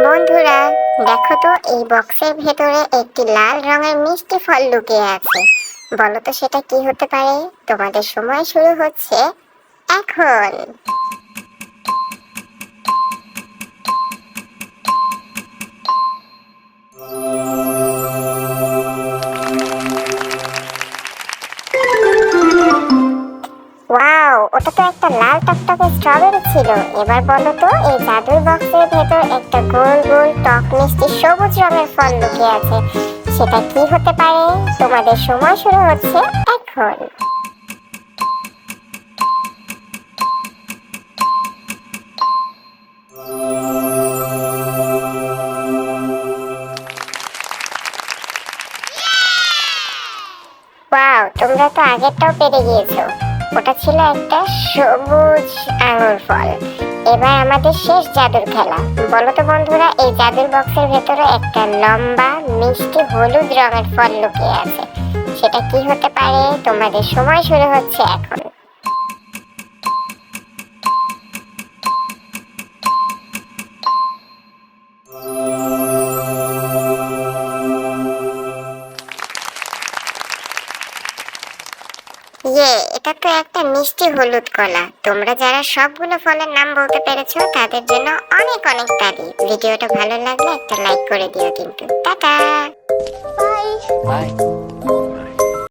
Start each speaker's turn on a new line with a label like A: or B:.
A: বন্ধুরা, দেখো তো এই বক্সের ভেতরে একটি লাল রঙের মিষ্টি ফল লুকিয়ে আছে। বলো তো সেটা কি হতে পারে? তোমাদের সময় শুরু হচ্ছে এখন। ওয়াও, ওটা তো একটা লাল টকটকে স্ট্রবেরি ছিল। এবার বলো তো এই জাদুর বক্সের ভেতর একটা গোল গোল টক মিষ্টি সবুজ রঙের ফল লুকিয়ে আছে। সেটা কি হতে পারে? তোমাদের সময় শুরু হচ্ছে এখন। ওয়াও, তোমরা তো আগেরটাও পেরে গিয়েছো। ওটা ছিল একটা সবুজ আঙুর ফল। এবার আমাদের শেষ জাদুর খেলা। বলো তো বন্ধুরা, এই জাদুর বক্সের ভেতরে একটা লম্বা মিষ্টি হলুদ রঙের ফল লুকিয়ে আছে। সেটা কি হতে পারে? তোমাদের সময় শুরু হচ্ছে এখন। এটা তো একটা মিষ্টি হলুদ কলা। তোমরা যারা সবগুলো ফলের নাম বলতে পেরেছো তাদের জন্য অনেক অনেক তালি। ভিডিওটা ভালো লাগলে একটা লাইক করে দিও কিন্তু। টাটা।
B: বাই।